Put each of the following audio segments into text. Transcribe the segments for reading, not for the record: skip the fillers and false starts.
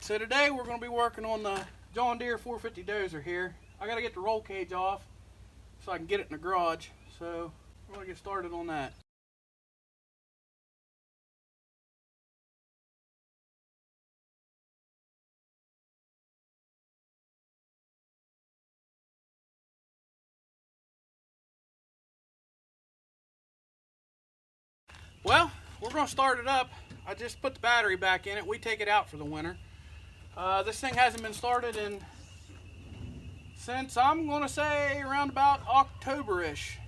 So today we're going to be working on the John Deere 450 dozer here. I got to get the roll cage off so I can get it in the garage. So we're going to get started on that. Well, we're going to start it up. I just put the battery back in it. We take it out for the winter. This thing hasn't been started since I'm going to say around about October-ish.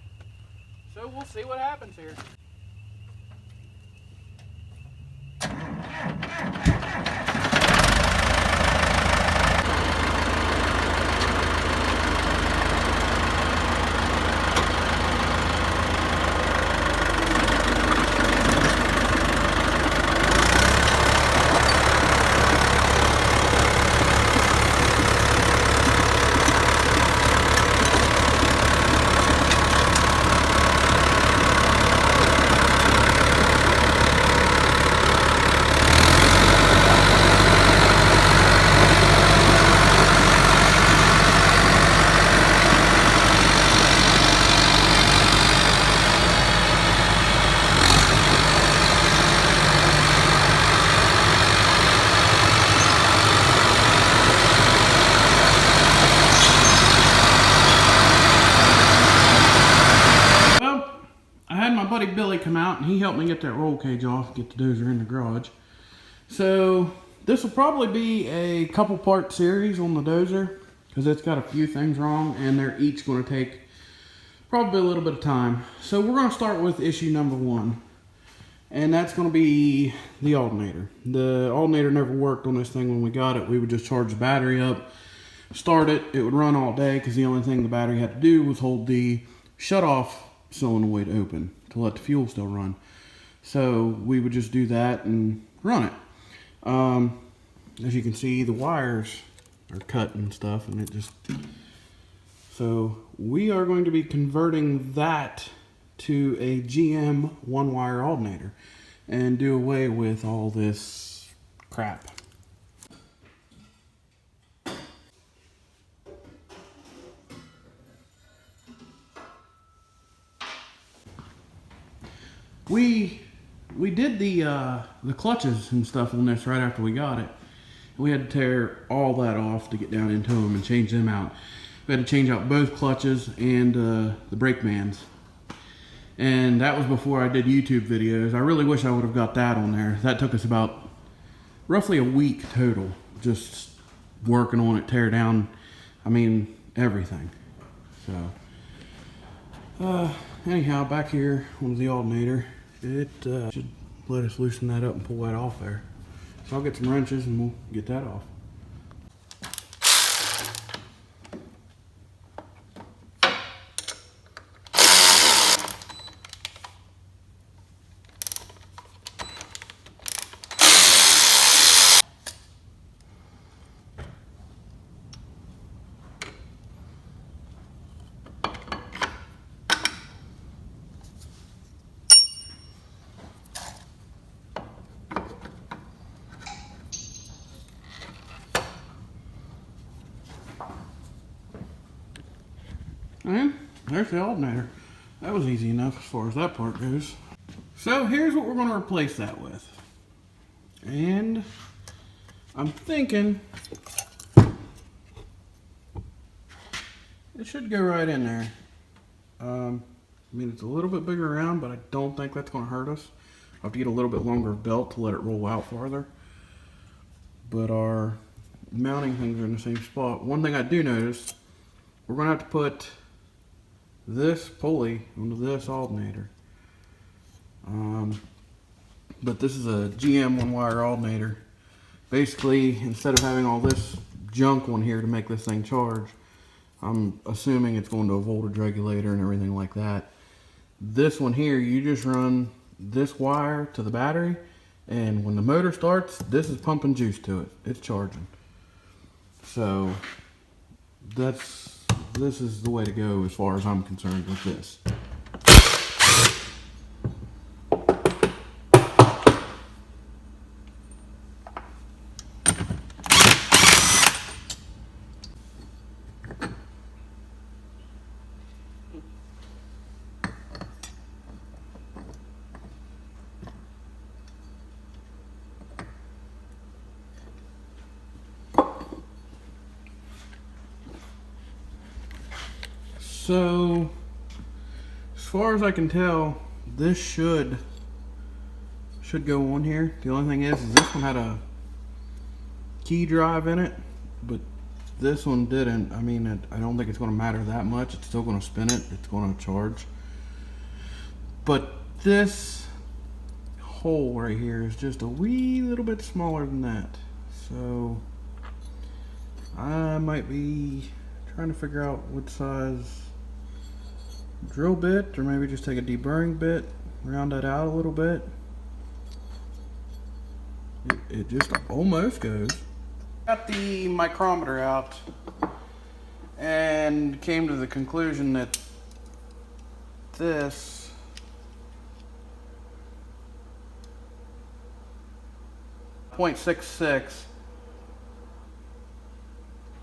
So we'll see what happens here. My buddy Billy come out and he helped me get that roll cage off, get the dozer in the garage. So this will probably be a couple part series on the dozer because it's got a few things wrong and they're each going to take probably a little bit of time. So we're going to start with issue number 1, and that's going to be the alternator. The alternator never worked on this thing when we got it. We would just charge the battery up, start it, it would run all day because the only thing the battery had to do was hold the shut-off solenoid open to let the fuel still run. So we would just do that and run it. As you can see, the wires are cut and stuff, and it just... So we are going to be converting that to a GM one-wire alternator and do away with all this crap. We did the clutches and stuff on this right after we got it. We had to tear all that off to get down into them and change them out. We had to change out both clutches and the brake bands. And that was before I did YouTube videos. I really wish I would have got that on there. That took us about roughly a week total, just working on it, tear down, I mean, everything. So, anyhow, back here on the alternator, it should let us loosen that up and pull that off there. So I'll get some wrenches and we'll get that off. And there's the alternator. That was easy enough as far as that part goes. So here's what we're going to replace that with. And I'm thinking it should go right in there. I mean, it's a little bit bigger around, but I don't think that's going to hurt us. I'll have to get a little bit longer belt to let it roll out farther. But our mounting things are in the same spot. One thing I do notice, we're going to have to put this pulley onto this alternator. But this is a GM one-wire alternator. Basically, instead of having all this junk on here to make this thing charge, I'm assuming it's going to a voltage regulator and everything like that. This one here, you just run this wire to the battery, and when the motor starts, this is pumping juice to it. It's charging. So this is the way to go as far as I'm concerned with this. So, as far as I can tell, this should go on here. The only thing is this one had a key drive in it, but this one didn't. I mean, I don't think it's going to matter that much. It's still going to spin it. It's going to charge. But this hole right here is just a wee little bit smaller than that. So I might be trying to figure out what size drill bit, or maybe just take a deburring bit, round that out a little bit. It just almost goes. Got the micrometer out and came to the conclusion that this .66,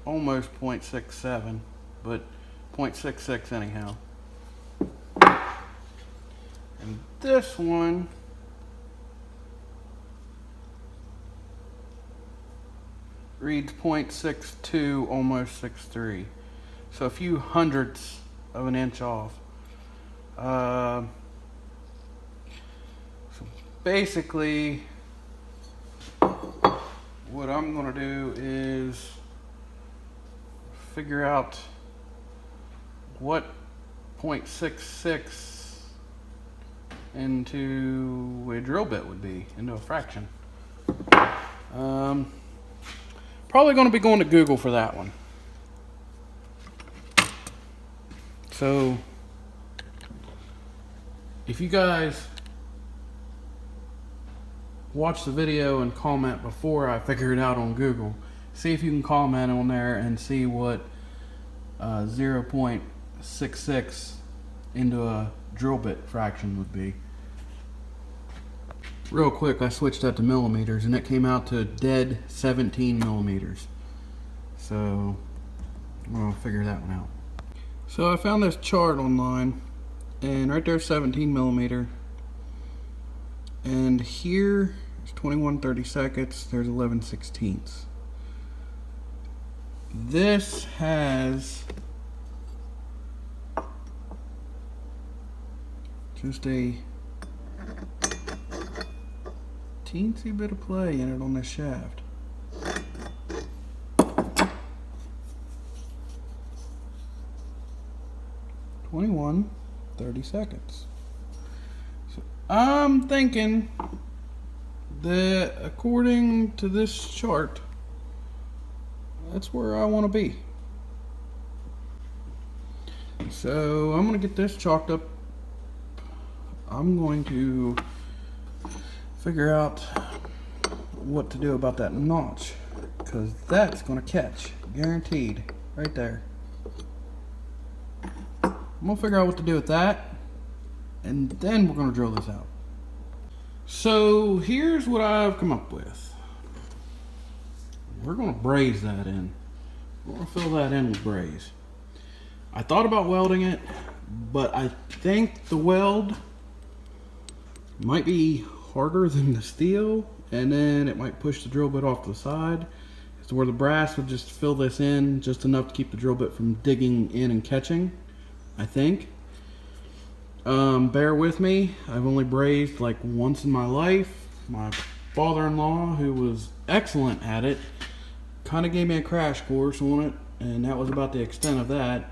almost .67, but .66 anyhow. And this one reads .62, almost 63. So a few hundredths of an inch off. So basically, what I'm going to do is figure out what .66 into a drill bit would be, into a fraction. Probably going to be going to Google for that one. So, if you guys watch the video and comment before I figure it out on Google, see if you can comment on there and see what 0.66 into a drill bit fraction would be. Real quick, I switched that to millimeters and it came out to dead 17 millimeters. So I'm gonna figure that one out. So I found this chart online, and right there's 17 millimeter, and here is 21/32, there's 11/16. This has just a teensy bit of play in it on this shaft. .30. So I'm thinking that according to this chart, that's where I want to be. So I'm going to get this chalked up. I'm going to figure out what to do about that notch, because that's going to catch, guaranteed, right there. I'm going to figure out what to do with that, and then we're going to drill this out. So here's what I've come up with. We're going to braze that in. We're going to fill that in with braze. I thought about welding it, but I think the weld might be harder than the steel, and then it might push the drill bit off to the side, so where the brass would just fill this in just enough to keep the drill bit from digging in and catching, I think. Bear with me, I've only brazed like once in my life. My father-in-law, who was excellent at it, kind of gave me a crash course on it, and that was about the extent of that.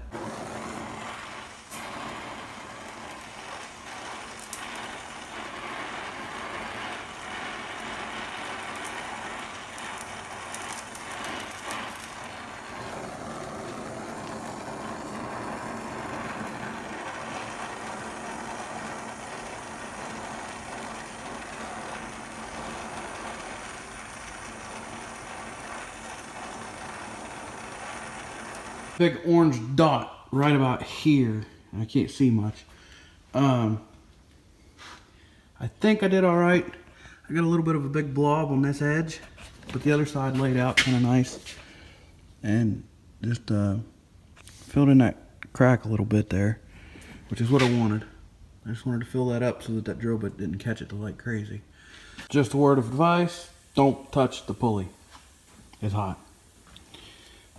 Big orange dot right about here. I can't see much. I think I did all right. I got a little bit of a big blob on this edge, but the other side laid out kind of nice, and just filled in that crack a little bit there, which is what I wanted. I just wanted to fill that up so that that drill bit didn't catch it like crazy. Just a word of advice: don't touch the pulley. It's hot.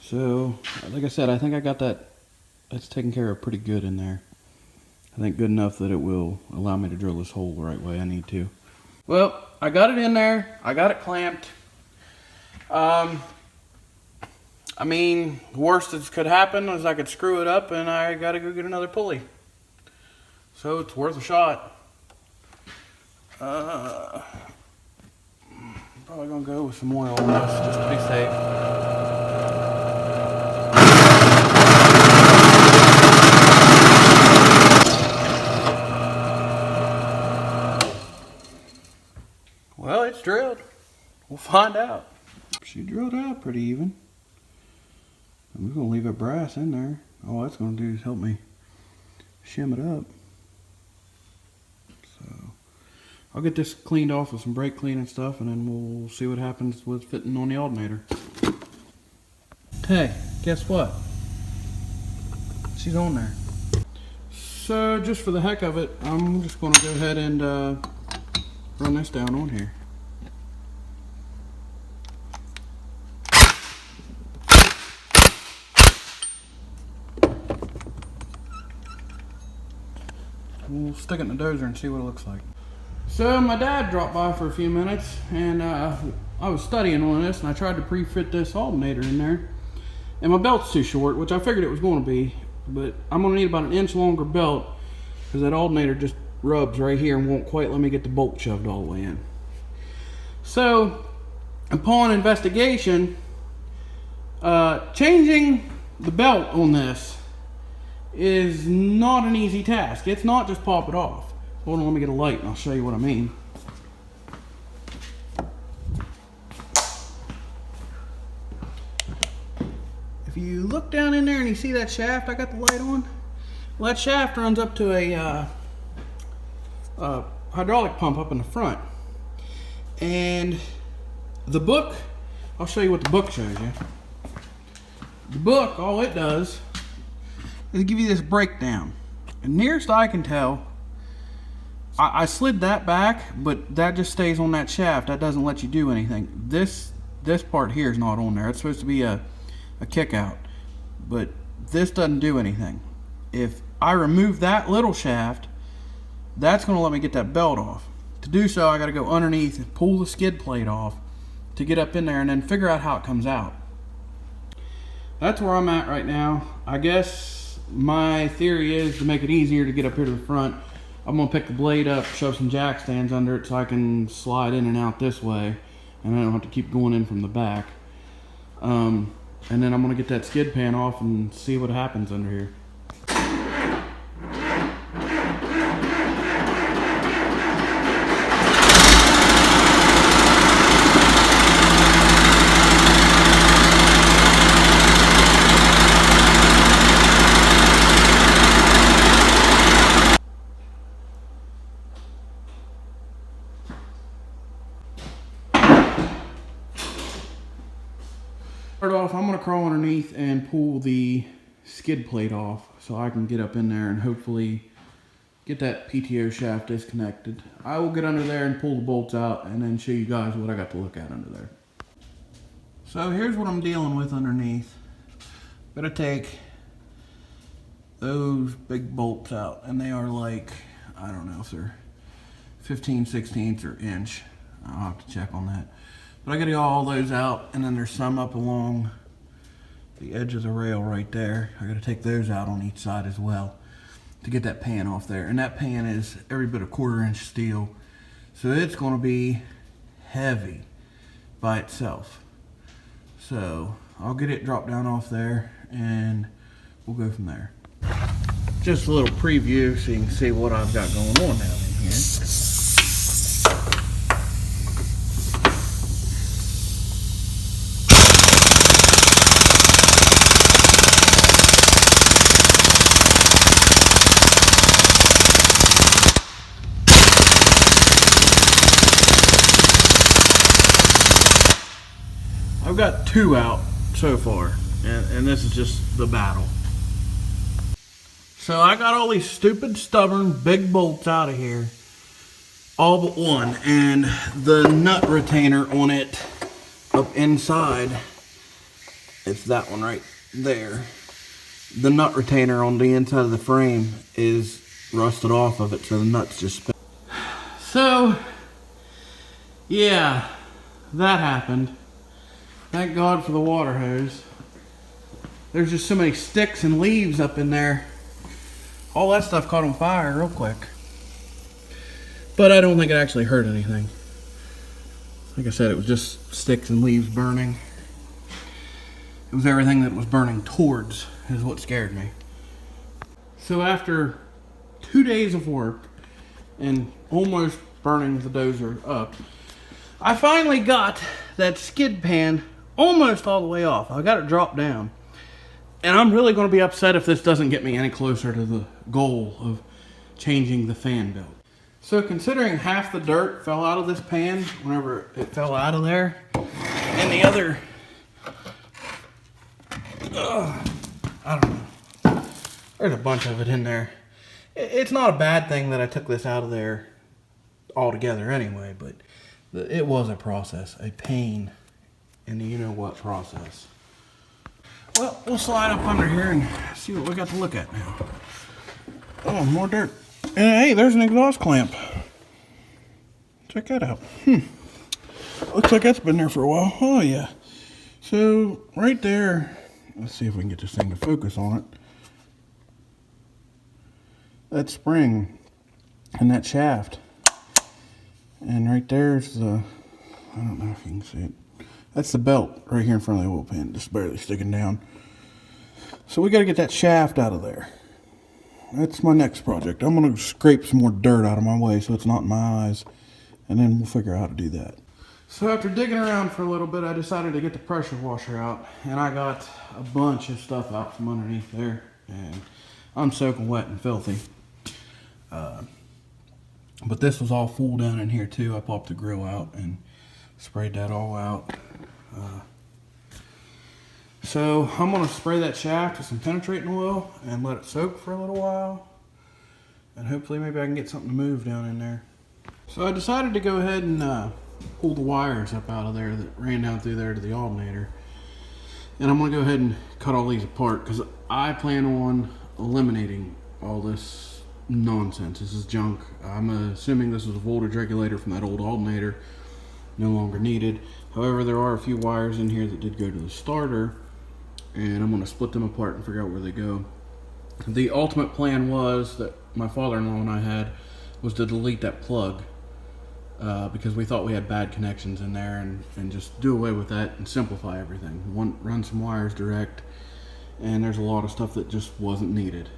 So, like I said, I think I got that it's taken care of pretty good in there. I think good enough that it will allow me to drill this hole the right way I need to. Well, I got it in there. I got it clamped. I mean, the worst that could happen is I could screw it up and I gotta go get another pulley. So it's worth a shot. Probably gonna go with some oil on this just to be safe. Well, it's drilled. We'll find out. She drilled out pretty even. And we're gonna leave a brass in there. All that's gonna do is help me shim it up. So I'll get this cleaned off with some brake clean and stuff, and then we'll see what happens with fitting on the alternator. Hey, guess what? She's on there. So just for the heck of it, I'm just gonna go ahead and run this down on here. We'll stick it in the dozer and see what it looks like. So my dad dropped by for a few minutes, and I was studying on this, and I tried to pre-fit this alternator in there, and my belt's too short, which I figured it was going to be, but I'm going to need about an inch longer belt because that alternator just rubs right here and won't quite let me get the bolt shoved all the way in. So upon investigation, changing the belt on this is not an easy task. It's not just pop it off. Hold on, let me get a light and I'll show you what I mean. If you look down in there and you see that shaft I got the light on, well, that shaft runs up to a hydraulic pump up in the front. And the book, I'll show you what the book shows you. The book, all it does is give you this breakdown. And nearest I can tell, I slid that back, but that just stays on that shaft. That doesn't let you do anything. This part here is not on there. It's supposed to be a kick out, but this doesn't do anything. If I remove that little shaft, that's going to let me get that belt off. To do so, I got to go underneath and pull the skid plate off to get up in there and then figure out how it comes out. That's where I'm at right now. I guess my theory is to make it easier to get up here to the front, I'm going to pick the blade up, shove some jack stands under it so I can slide in and out this way, and I don't have to keep going in from the back. And then I'm going to get that skid pan off and see what happens under here. Start off, I'm going to crawl underneath and pull the skid plate off so I can get up in there and hopefully get that PTO shaft disconnected. I will get under there and pull the bolts out and then show you guys what I got to look at under there. So here's what I'm dealing with underneath. I'm going to take those big bolts out, and they are like, I don't know if they're 15/16 or inch. I'll have to check on that. But I got to get all those out, and then there's some up along the edge of the rail right there. I got to take those out on each side as well to get that pan off there. And that pan is every bit of 1/4 inch steel, so it's going to be heavy by itself. So I'll get it dropped down off there and we'll go from there. Just a little preview so you can see what I've got going on down in here. I've got 2 out so far, and this is just the battle. So I got all these stupid, stubborn, big bolts out of here, all but one, and the nut retainer on it up inside, it's that one right there, the nut retainer on the inside of the frame is rusted off of it, so the nuts just spin. So, yeah, that happened. Thank God for the water hose. There's just so many sticks and leaves up in there. All that stuff caught on fire real quick. But I don't think it actually hurt anything. Like I said, it was just sticks and leaves burning. It was everything that was burning towards is what scared me. So after 2 days of work and almost burning the dozer up, I finally got that skid pan almost all the way off. I got it dropped down. And I'm really going to be upset if this doesn't get me any closer to the goal of changing the fan belt. So considering half the dirt fell out of this pan whenever it fell out of there, and the other, I don't know, there's a bunch of it in there. It's not a bad thing that I took this out of there altogether anyway, but it was a process, a pain in the you-know-what process. Well, we'll slide up under here and see what we got to look at now. Oh, more dirt. And hey, there's an exhaust clamp. Check that out. Looks like that's been there for a while. Oh, yeah. So, right there, let's see if we can get this thing to focus on it. That spring and that shaft. And right there's the, I don't know if you can see it. That's the belt right here in front of the oil pan, just barely sticking down. So we got to get that shaft out of there. That's my next project. I'm going to scrape some more dirt out of my way so it's not in my eyes, and then we'll figure out how to do that. So after digging around for a little bit, I decided to get the pressure washer out, and I got a bunch of stuff out from underneath there, and I'm soaking wet and filthy. But this was all full down in here too. I popped the grill out and sprayed that all out. So I'm going to spray that shaft with some penetrating oil and let it soak for a little while, and hopefully maybe I can get something to move down in there. So I decided to go ahead and pull the wires up out of there that ran down through there to the alternator, and I'm going to go ahead and cut all these apart because I plan on eliminating all this nonsense. This is junk. I'm assuming this is a voltage regulator from that old alternator, no longer needed. However, there are a few wires in here that did go to the starter, and I'm going to split them apart and figure out where they go. The ultimate plan was that my father-in-law and I had was to delete that plug because we thought we had bad connections in there, and just do away with that and simplify everything. Run some wires direct, and there's a lot of stuff that just wasn't needed.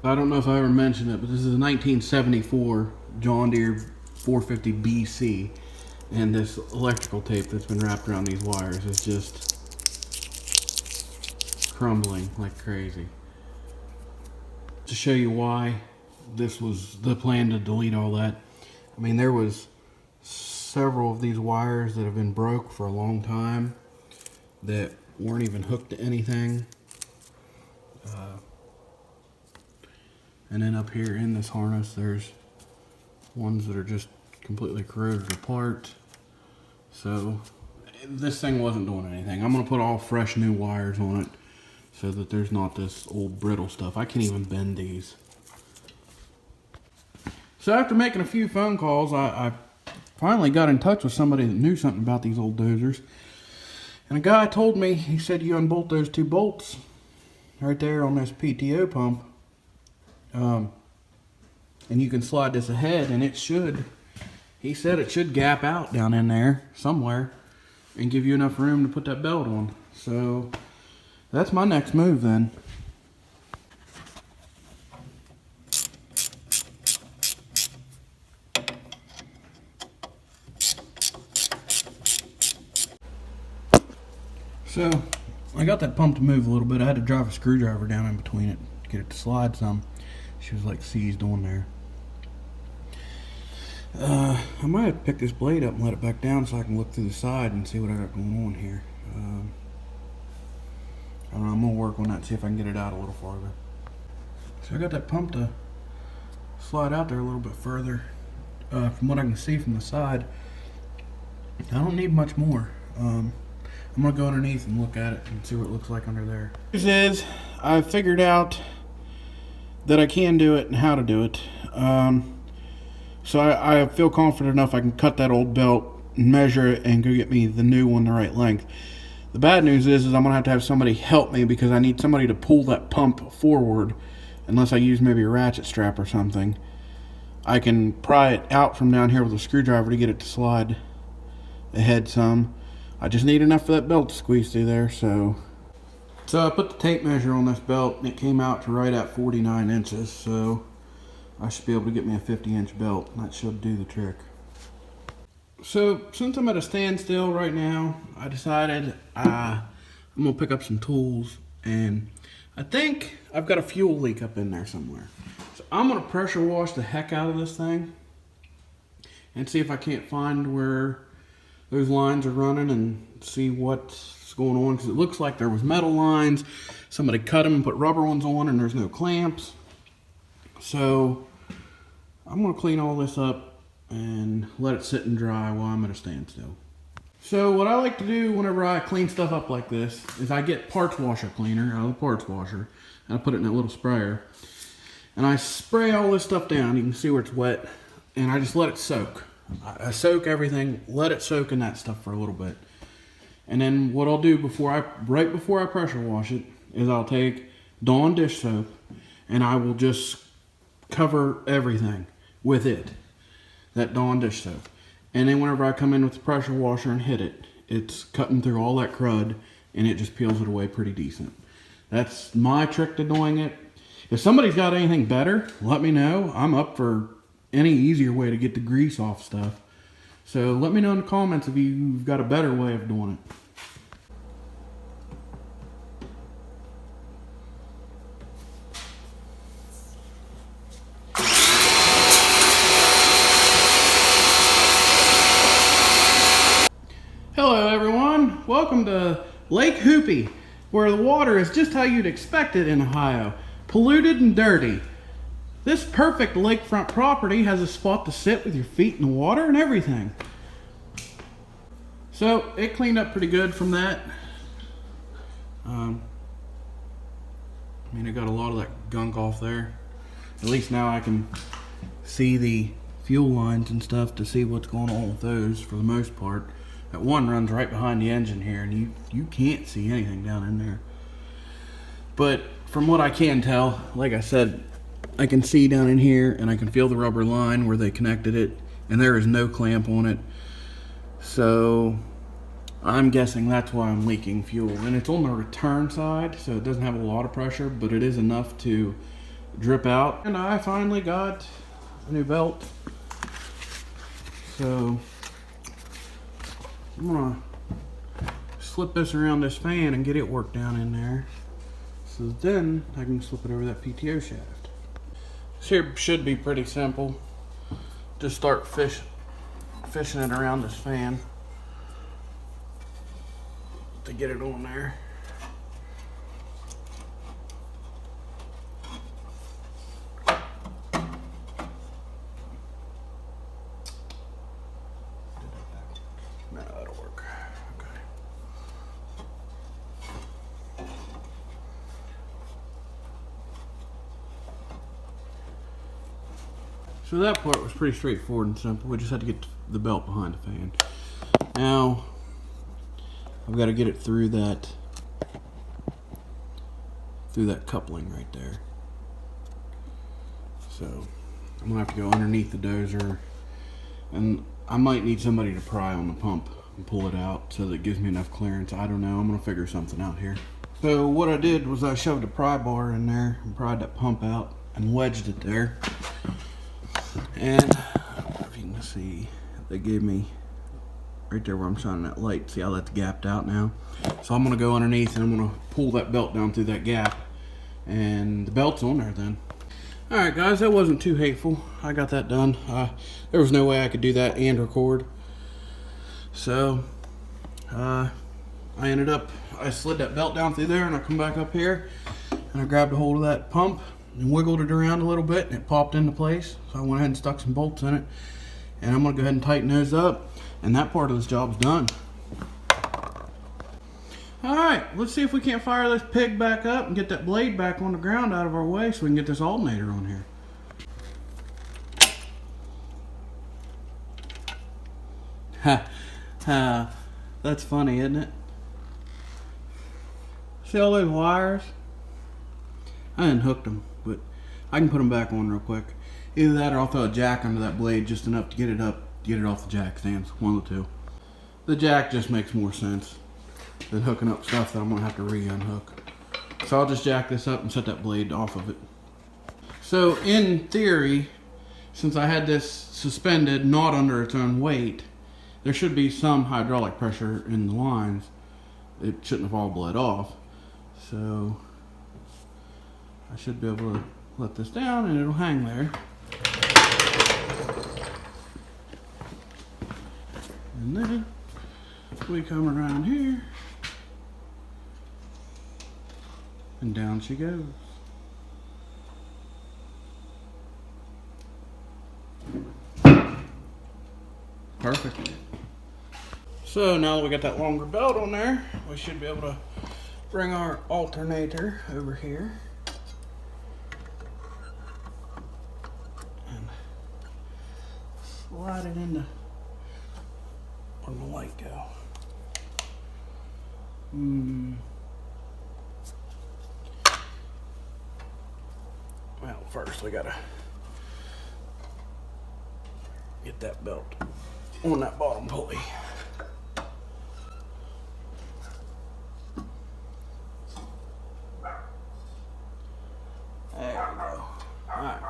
I don't know if I ever mentioned it, but this is a 1974 John Deere 450 BC, and this electrical tape that's been wrapped around these wires is just crumbling like crazy. To show you why this was the plan to delete all that, I mean, there was several of these wires that have been broke for a long time that weren't even hooked to anything. And then up here in this harness, there's ones that are just completely corroded apart. So this thing wasn't doing anything. I'm going to put all fresh new wires on it so that there's not this old brittle stuff. I can't even bend these. So after making a few phone calls, I finally got in touch with somebody that knew something about these old dozers. And a guy told me, he said, you unbolt those 2 bolts right there on this PTO pump. And you can slide this ahead, and it should, he said it should gap out down in there somewhere and give you enough room to put that belt on. So that's my next move then. So I got that pump to move a little bit. I had to drive a screwdriver down in between it to get it to slide some. She was like seized on there. I might have to pick this blade up and let it back down so I can look through the side and see what I got going on here. I don't know, I'm going to work on that and see if I can get it out a little farther. So I got that pump to slide out there a little bit further. From what I can see from the side, I don't need much more. I'm gonna go underneath and look at it and see what it looks like under there. News is, I figured out that I can do it and how to do it. So I feel confident enough I can cut that old belt, measure it, and go get me the new one the right length. The bad news is I'm gonna have to have somebody help me because I need somebody to pull that pump forward, unless I use maybe a ratchet strap or something. I can pry it out from down here with a screwdriver to get it to slide ahead some. I just need enough for that belt to squeeze through there. So I put the tape measure on this belt and it came out to right at 49 inches. So I should be able to get me a 50-inch belt, and that should do the trick. So since I'm at a standstill right now, I decided I'm gonna pick up some tools, and I think I've got a fuel leak up in there somewhere. So I'm gonna pressure wash the heck out of this thing and see if I can't find where those lines are running and see what's going on, because it looks like there was metal lines. Somebody cut them and put rubber ones on, and there's no clamps. So I'm gonna clean all this up and let it sit and dry while I'm at a standstill. So what I like to do whenever I clean stuff up like this is I get parts washer cleaner out of the parts washer, and I put it in that little sprayer, and I spray all this stuff down. You can see where it's wet, and I just let it soak. I soak everything, let it soak in that stuff for a little bit. And then what I'll do right before I pressure wash it is I'll take Dawn dish soap and I will just cover everything with it, that Dawn dish soap. And then whenever I come in with the pressure washer and hit it, it's cutting through all that crud and it just peels it away pretty decent. That's my trick to doing it. If somebody's got anything better, let me know. I'm up for any easier way to get the grease off stuff. So let me know in the comments if you've got a better way of doing it. Hello everyone, welcome to Lake Hoopie, where the water is just how you'd expect it in Ohio, polluted and dirty. This perfect lakefront property has a spot to sit with your feet in the water and everything. So it cleaned up pretty good from that. I mean, it got a lot of that gunk off there. At least now I can see the fuel lines and stuff to see what's going on with those for the most part. That one runs right behind the engine here, and you can't see anything down in there. But from what I can tell, like I said, I can see down in here and I can feel the rubber line where they connected it, and there is no clamp on it. So I'm guessing that's why I'm leaking fuel. And it's on the return side, so it doesn't have a lot of pressure, but it is enough to drip out. And I finally got a new belt. So I'm gonna slip this around this fan and get it worked down in there. So then I can slip it over that PTO shaft. This here should be pretty simple. Just start fishing it around this fan to get it on there. No, that'll work. Okay. So that part was pretty straightforward and simple. We just had to get the belt behind the fan. Now I've got to get it through that coupling right there. So I'm gonna have to go underneath the dozer, and I might need somebody to pry on the pump and pull it out so that it gives me enough clearance. I don't know. I'm gonna figure something out here. So what I did was I shoved a pry bar in there and pried that pump out and wedged it there. And I don't know if you can see, they gave me right there where I'm shining that light. See how that's gapped out now? So I'm gonna go underneath and I'm gonna pull that belt down through that gap, and the belt's on there then. Alright guys, that wasn't too hateful. I got that done. There was no way I could do that and record. So I slid that belt down through there, and I come back up here and I grabbed a hold of that pump and wiggled it around a little bit, and it popped into place. So I went ahead and stuck some bolts in it, and I'm gonna go ahead and tighten those up, and that part of this job's done. Alright, let's see if we can't fire this pig back up and get that blade back on the ground out of our way so we can get this alternator on here. Ha, ha, that's funny, isn't it? See all those wires? I didn't hook them, but I can put them back on real quick. Either that or I'll throw a jack under that blade just enough to get it up, get it off the jack stands. One of the two. The jack just makes more sense than hooking up stuff that I'm gonna have to re-unhook. So I'll just jack this up and set that blade off of it. So in theory, since I had this suspended, not under its own weight, there should be some hydraulic pressure in the lines. It shouldn't have all bled off. So I should be able to let this down and it'll hang there. And then we come around here and down she goes. Perfect. So now that we got that longer belt on there, we should be able to bring our alternator over here and slide it into, where'd the light go? Well, first we gotta get that belt on that bottom pulley. There we go. Alright.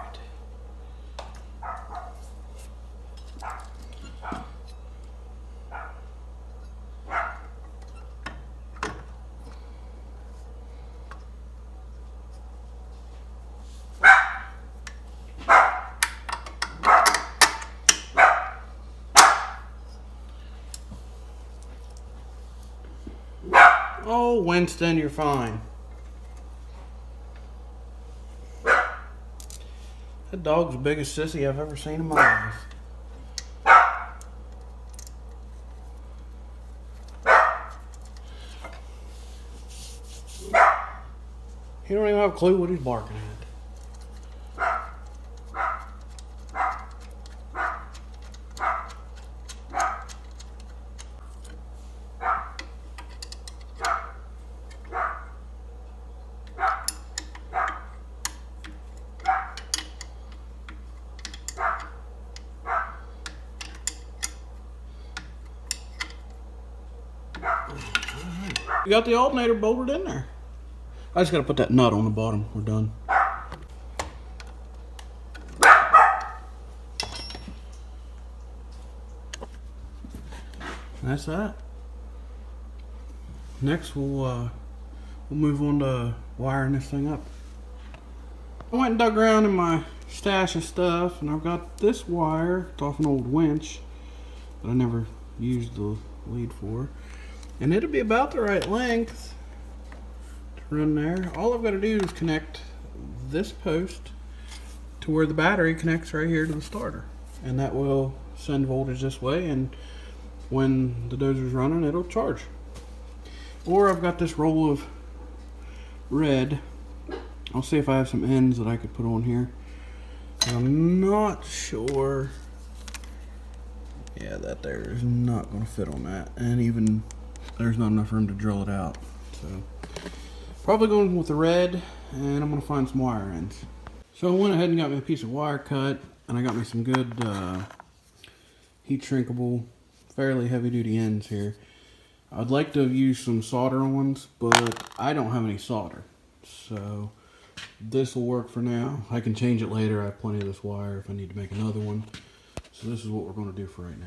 Oh, Winston, you're fine. That dog's the biggest sissy I've ever seen in my life. He don't even have a clue what he's barking at. You got the alternator bolted in there. I just gotta put that nut on the bottom. We're done. That's that. Next we'll move on to wiring this thing up. I went and dug around in my stash of stuff and I've got this wire. It's off an old winch that I never used the lead for. And it'll be about the right length to run there. All I've got to do is connect this post to where the battery connects right here to the starter. And that will send voltage this way, and when the dozer's running, it'll charge. Or I've got this roll of red. I'll see if I have some ends that I could put on here. I'm not sure. Yeah, that there is not going to fit on that. And even there's not enough room to drill it out. So probably going with the red, and I'm going to find some wire ends. So I went ahead and got me a piece of wire cut, and I got me some good heat shrinkable, fairly heavy duty ends here. I'd like to use some solder ones, but I don't have any solder. So this will work for now. I can change it later. I have plenty of this wire if I need to make another one. So this is what we're going to do for right now.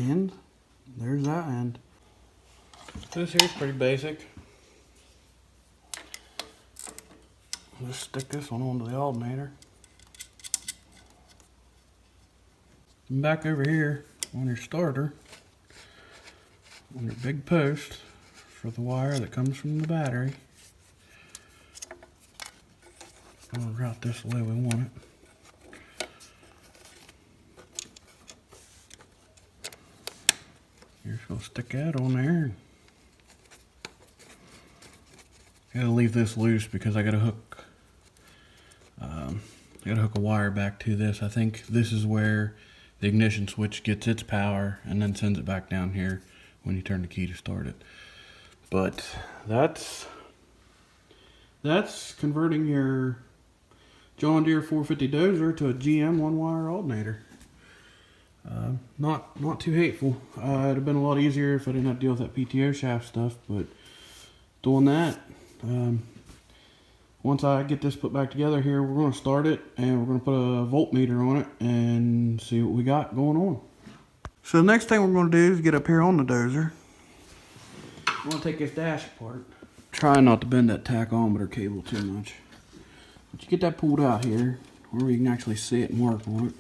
And there's that end. This here's pretty basic. Just stick this one onto the alternator. And back over here on your starter, on your big post for the wire that comes from the battery. I'm gonna route this the way we want it. You're just gonna stick that on there. I gotta leave this loose because I gotta hook a wire back to this. I think this is where the ignition switch gets its power and then sends it back down here when you turn the key to start it. But that's converting your John Deere 450 dozer to a GM one-wire alternator. Not too hateful. It'd have been a lot easier if I didn't have to deal with that PTO shaft stuff, but doing that, once I get this put back together here, we're going to start it and we're going to put a voltmeter on it and see what we got going on. So the next thing we're going to do is get up here on the dozer. We're going to take this dash apart. Try not to bend that tachometer cable too much. But you get that pulled out here where you can actually see it and work on it.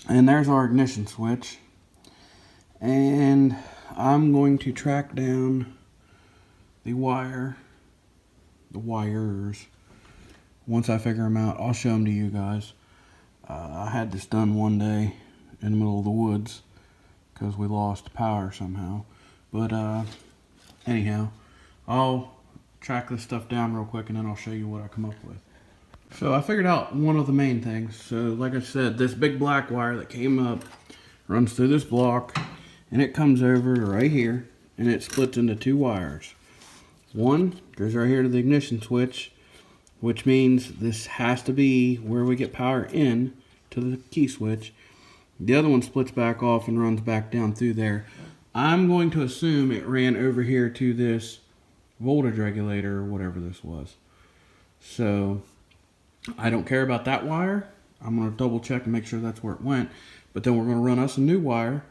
And there's our ignition switch. And I'm going to track down the wires. Once I figure them out, I'll show them to you guys. I had this done one day in the middle of the woods because we lost power somehow. But anyhow, I'll track this stuff down real quick and then I'll show you what I come up with. So I figured out one of the main things. So like I said, this big black wire that came up runs through this block and it comes over right here and it splits into two wires. One goes right here to the ignition switch, which means this has to be where we get power in to the key switch. The other one splits back off and runs back down through there. I'm going to assume it ran over here to this voltage regulator or whatever this was. So I don't care about that wire. I'm going to double check and make sure that's where it went. But then we're going to run us a new wire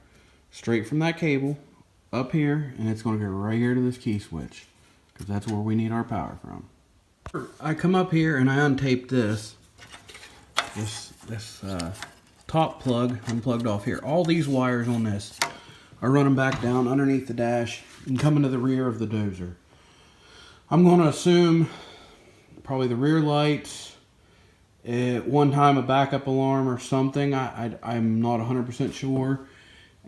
straight from that cable up here, and it's going to go right here to this key switch because that's where we need our power from. I come up here and I untape this top plug unplugged off here. All these wires on this are running back down underneath the dash and coming to the rear of the dozer. I'm going to assume probably the rear lights, at one time a backup alarm or something. I'm not 100% sure.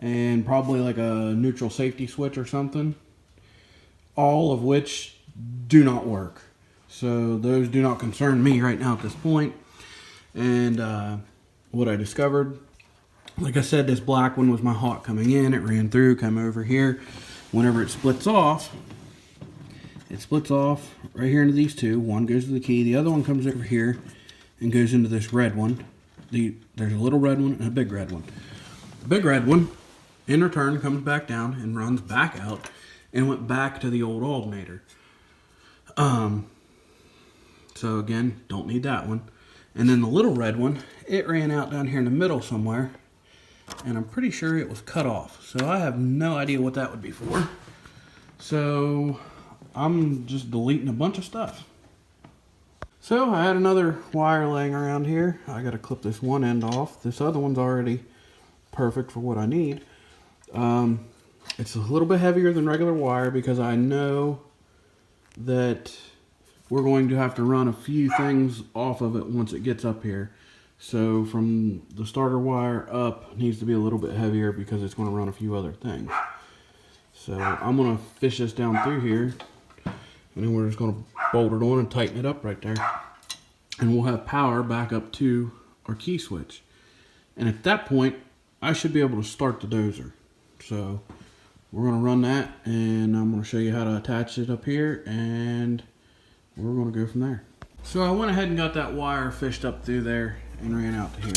And probably like a neutral safety switch or something. All of which do not work. So those do not concern me right now at this point. And what I discovered, like I said, this black one was my hot coming in. It ran through, come over here. Whenever it splits off right here into these two. One goes to the key, the other one comes over here and goes into this red one. There's a little red one and a big red one. The big red one, in return, comes back down and runs back out and went back to the old alternator. So again, don't need that one. And then the little red one, it ran out down here in the middle somewhere, and I'm pretty sure it was cut off. So I have no idea what that would be for. So I'm just deleting a bunch of stuff. So I had another wire laying around here. I got to clip this one end off. This other one's already perfect for what I need. It's a little bit heavier than regular wire because I know that we're going to have to run a few things off of it once it gets up here. So from the starter wire up, it needs to be a little bit heavier because it's going to run a few other things. So I'm going to fish this down through here, and then we're just going to bolt it on and tighten it up right there. And we'll have power back up to our key switch. And at that point, I should be able to start the dozer. So we're going to run that, and I'm going to show you how to attach it up here, and we're going to go from there. So I went ahead and got that wire fished up through there and ran out to here.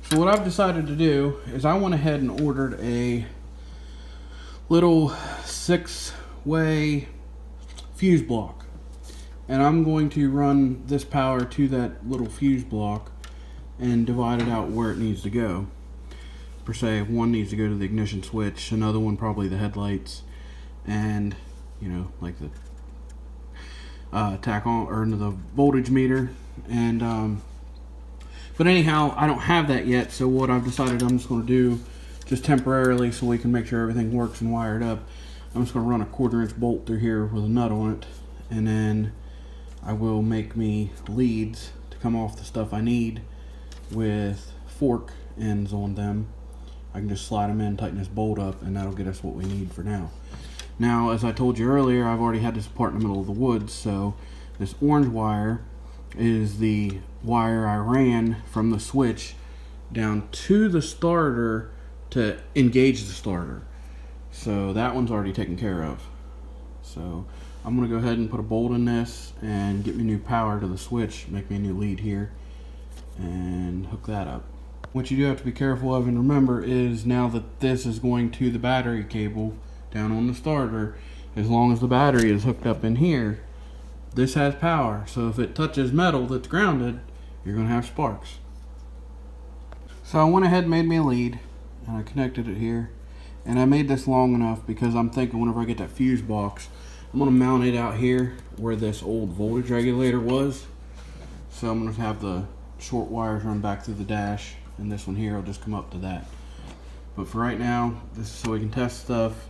So what I've decided to do is I went ahead and ordered a little 6-way fuse block. And I'm going to run this power to that little fuse block and divide it out where it needs to go. per se. One needs to go to the ignition switch, another one probably the headlights, and you know, like the tack on or into the voltage meter. And but anyhow, I don't have that yet, so what I've decided I'm just going to do, just temporarily, so we can make sure everything works and wired up, I'm just going to run a 1/4" bolt through here with a nut on it, and then I will make me leads to come off the stuff I need with fork ends on them. I can just slide them in, tighten this bolt up, and that'll get us what we need for now. Now, as I told you earlier, I've already had this part in the middle of the woods, so this orange wire is the wire I ran from the switch down to the starter to engage the starter. So that one's already taken care of. So I'm going to go ahead and put a bolt in this and get me new power to the switch, make me a new lead here, and hook that up. What you do have to be careful of and remember is now that this is going to the battery cable down on the starter, as long as the battery is hooked up in here, this has power. So if it touches metal that's grounded, you're going to have sparks. So I went ahead and made me a lead, and I connected it here. And I made this long enough because I'm thinking whenever I get that fuse box, I'm going to mount it out here where this old voltage regulator was. So I'm going to have the short wires run back through the dash, and this one here will just come up to that. But for right now, this is so we can test stuff,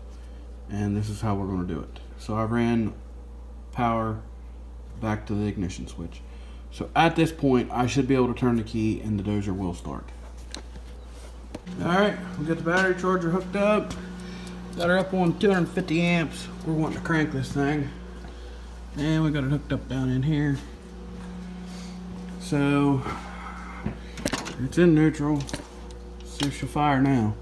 and this is how we're going to do it. So I ran power back to the ignition switch. So at this point, I should be able to turn the key and the dozer will start. Alright, we got the battery charger hooked up. Got her up on 250 amps. We're wanting to crank this thing. And we got it hooked up down in here. So, it's in neutral. Let's see if she'll fire now.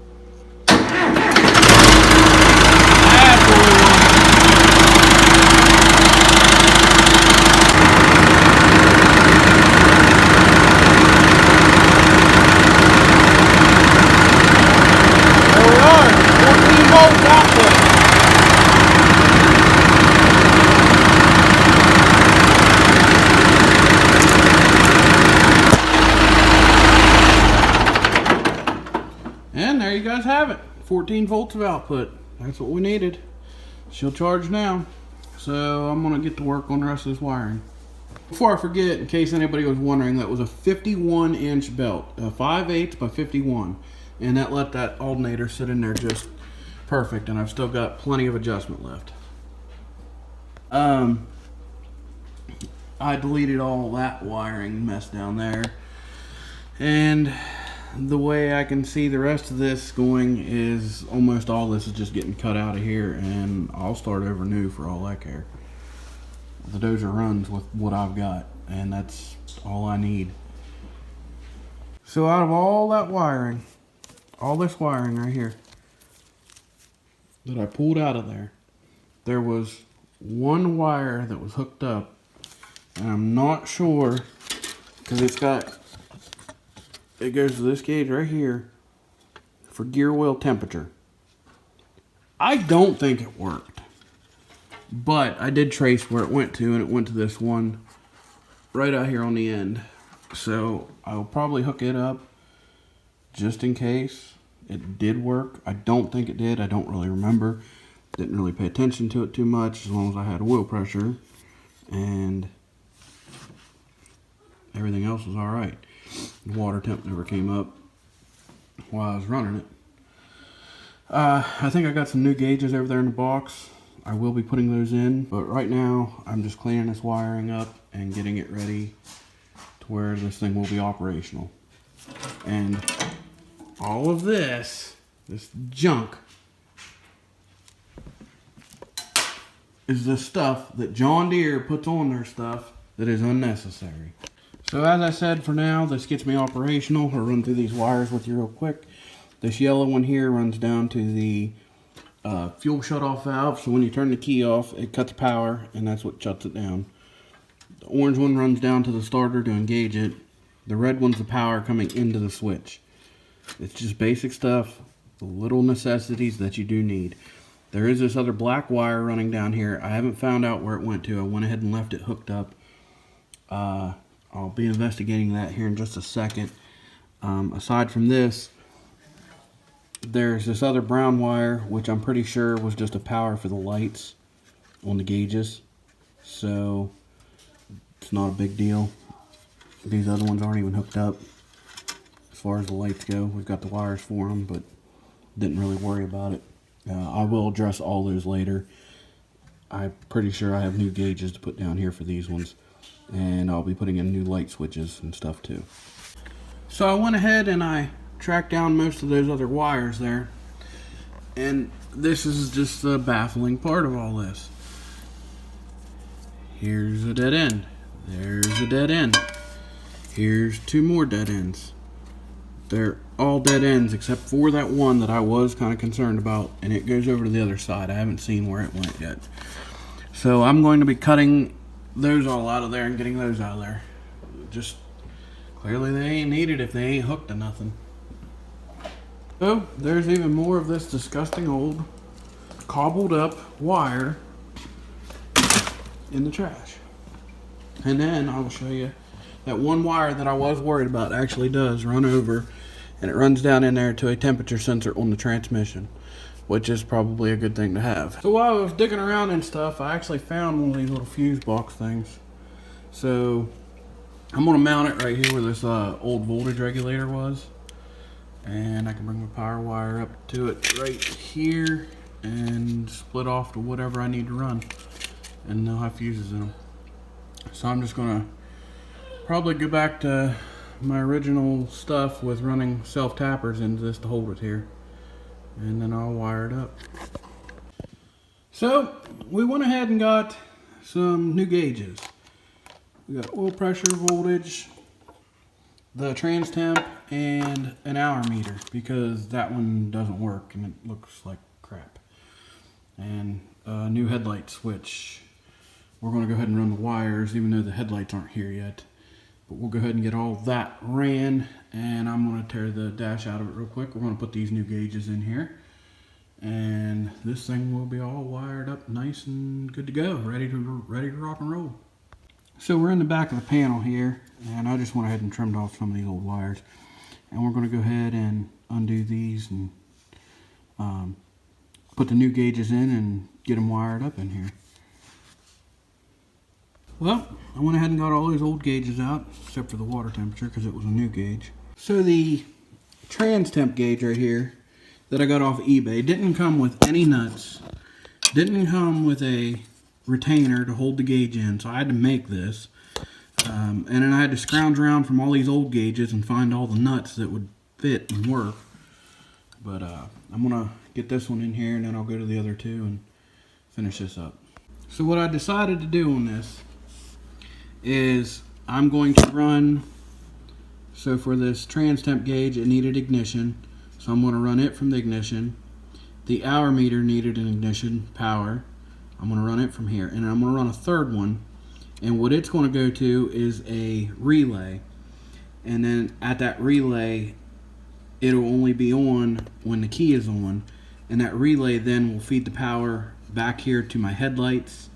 And there you guys have it, 14 volts of output. That's what we needed. She'll charge now. So I'm gonna get to work on the rest of this wiring. Before I forget, in case anybody was wondering, that was a 51-inch belt, 5/8 by 51. And that let that alternator sit in there just perfect, and I've still got plenty of adjustment left. I deleted all that wiring mess down there, and the way I can see the rest of this going is almost all this is just getting cut out of here, and I'll start over new for all I care. The dozer runs with what I've got, and that's all I need. So out of all that wiring, all this wiring right here that I pulled out of there, there was one wire that was hooked up, and I'm not sure because it goes to this gauge right here for gear oil temperature. I don't think it worked, but I did trace where it went to, and it went to this one right out here on the end. So I'll probably hook it up just in case it did work. I don't think it did. I don't really remember. Didn't really pay attention to it too much, as long as I had oil pressure and everything else was all right. The water temp never came up while I was running it. I think I got some new gauges over there in the box. I will be putting those in, but right now I'm just cleaning this wiring up and getting it ready to where this thing will be operational. And all of this junk, is the stuff that John Deere puts on their stuff that is unnecessary. So as I said, for now, this gets me operational. I'll run through these wires with you real quick. This yellow one here runs down to the fuel shutoff valve. So when you turn the key off, it cuts power, and that's what shuts it down. The orange one runs down to the starter to engage it. The red one's the power coming into the switch. It's just basic stuff, the little necessities that you do need. There is this other black wire running down here. I haven't found out where it went to. I went ahead and left it hooked up. I'll be investigating that here in just a second. Aside from this, there's this other brown wire, which I'm pretty sure was just a power for the lights on the gauges. So it's not a big deal. These other ones aren't even hooked up as far as the lights go. We've got the wires for them, but didn't really worry about it. I will address all those later. I'm pretty sure I have new gauges to put down here for these ones, and I'll be putting in new light switches and stuff too. So I went ahead and I tracked down most of those other wires there, and this is just the baffling part of all this. Here's a dead end. There's a dead end. Here's two more dead ends. They're all dead ends except for that one that I was kind of concerned about, and it goes over to the other side. I haven't seen where it went yet. So I'm going to be cutting those all out of there and getting those out of there. Just clearly they ain't needed if they ain't hooked to nothing. So there's even more of this disgusting old cobbled up wire in the trash. And then I will show you that one wire that I was worried about actually does run over, and it runs down in there to a temperature sensor on the transmission, which is probably a good thing to have. So while I was digging around and stuff, I actually found one of these little fuse box things. So I'm gonna mount it right here where this old voltage regulator was, and I can bring my power wire up to it right here and split off to whatever I need to run, and they'll have fuses in them. So I'm just gonna probably go back to my original stuff with running self-tappers into this to hold it here, and then I'll wire it up. So we went ahead and got some new gauges. We got oil pressure, voltage, the trans temp, and an hour meter, because that one doesn't work and it looks like crap. And a new headlight switch. We're going to go ahead and run the wires even though the headlights aren't here yet. But we'll go ahead and get all that ran, and I'm going to tear the dash out of it real quick. We're going to put these new gauges in here, and this thing will be all wired up nice and good to go, ready to rock and roll. So we're in the back of the panel here, and I just went ahead and trimmed off some of these old wires, and we're going to go ahead and undo these and put the new gauges in and get them wired up in here. Well, I went ahead and got all those old gauges out, except for the water temperature, because it was a new gauge. So the trans temp gauge right here that I got off eBay didn't come with any nuts, didn't come with a retainer to hold the gauge in, so I had to make this. And then I had to scrounge around from all these old gauges and find all the nuts that would fit and work. But I'm going to get this one in here, and then I'll go to the other two and finish this up. So what I decided to do on this is I'm going to run, so for this trans temp gauge it needed ignition, so I'm going to run it from the ignition. The hour meter needed an ignition power. I'm going to run it from here, and I'm going to run a third one, and what it's going to go to is a relay, and then at that relay it'll only be on when the key is on, and that relay then will feed the power back here to my headlights,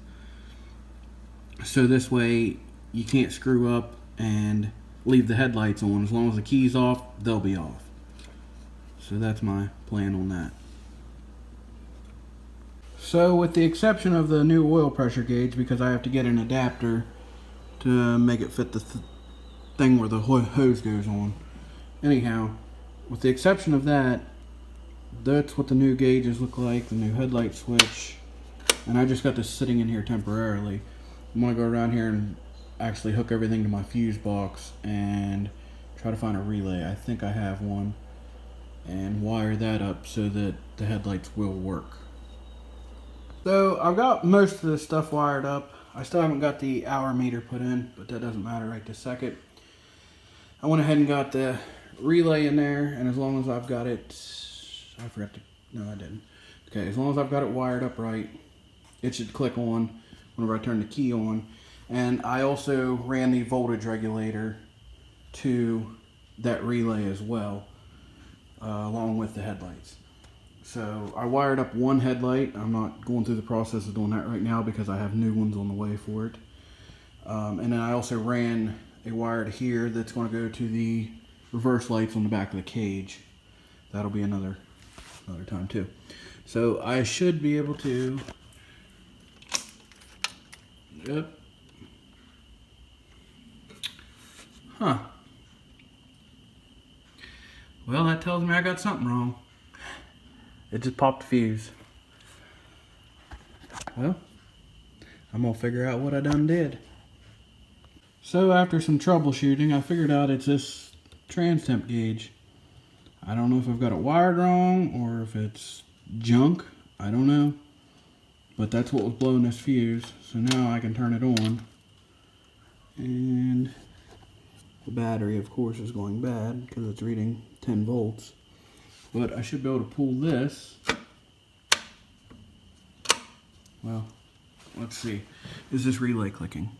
so this way you can't screw up and leave the headlights on. As long as the key's off, they'll be off. So that's my plan on that. So with the exception of the new oil pressure gauge, because I have to get an adapter to make it fit the thing where the hose goes on. Anyhow, with the exception of that, that's what the new gauges look like, the new headlight switch. And I just got this sitting in here temporarily. I'm going to go around here and actually hook everything to my fuse box and try to find a relay. I think I have one, and wire that up so that the headlights will work. So I've got most of this stuff wired up. I still haven't got the hour meter put in, but that doesn't matter right this second. I went ahead and got the relay in there, and as long as I've got it, I forgot to, no I didn't. Okay, as long as I've got it wired up right, it should click on whenever I turn the key on. And I also ran the voltage regulator to that relay as well, along with the headlights. So I wired up one headlight. I'm not going through the process of doing that right now because I have new ones on the way for it. And then I also ran a wire to here that's going to go to the reverse lights on the back of the cage. That'll be another another time too. So I should be able to, yep. Huh. Well, that tells me I got something wrong. It just popped a fuse. Well, I'm gonna figure out what I done did. So after some troubleshooting, I figured out it's this trans temp gauge. I don't know if I've got it wired wrong or if it's junk. I don't know. But that's what was blowing this fuse. So now I can turn it on. And the battery, of course, is going bad because it's reading 10 volts. But I should be able to pull this. Well, let's see. Is this relay clicking?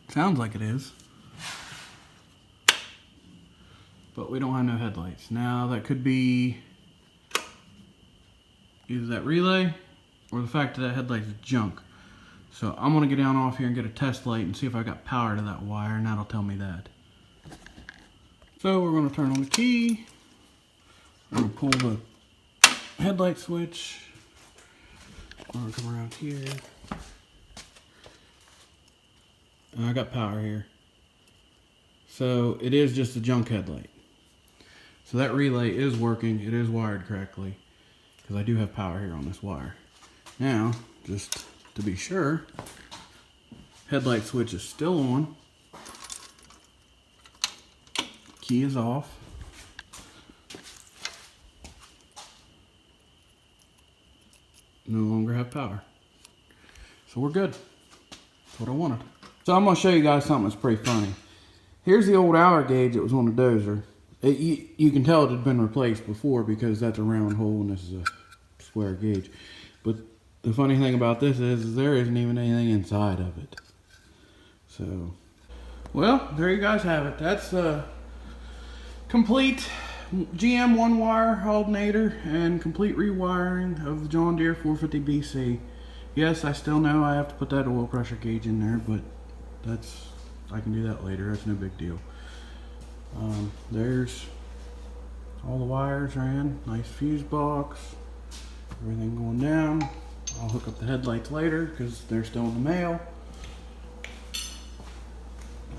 Sounds like it is. But we don't have no headlights. Now that could be either that relay or the fact that headlight is junk. So I'm gonna get down off here and get a test light and see if I got power to that wire, and that'll tell me that. So we're gonna turn on the key. I'm gonna pull the headlight switch. I'm gonna come around here. And I got power here. So it is just a junk headlight. So that relay is working. It is wired correctly because I do have power here on this wire. Now, just to be sure, headlight switch is still on. Key is off. No longer have power. So we're good. That's what I wanted. So I'm going to show you guys something that's pretty funny. Here's the old hour gauge that was on the dozer. You can tell it had been replaced before because that's a round hole and this is a square gauge. But the funny thing about this is there isn't even anything inside of it. So, well, there you guys have it. That's a complete GM one wire alternator and complete rewiring of the John Deere 450BC. Yes, I still know I have to put that oil pressure gauge in there, but I can do that later. That's no big deal. There's all the wires ran. Nice fuse box. Everything going down. I'll hook up the headlights later because they're still in the mail.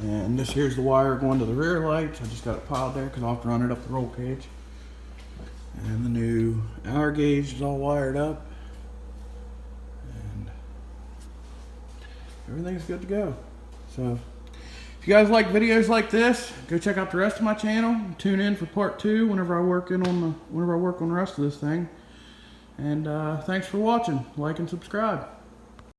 And this here's the wire going to the rear lights. I just got it piled there because I'll have to run it up the roll cage. And the new hour gauge is all wired up. And everything's good to go. So if you guys like videos like this, go check out the rest of my channel. Tune in for part 2 whenever I work on the rest of this thing. And thanks for watching. Like and subscribe.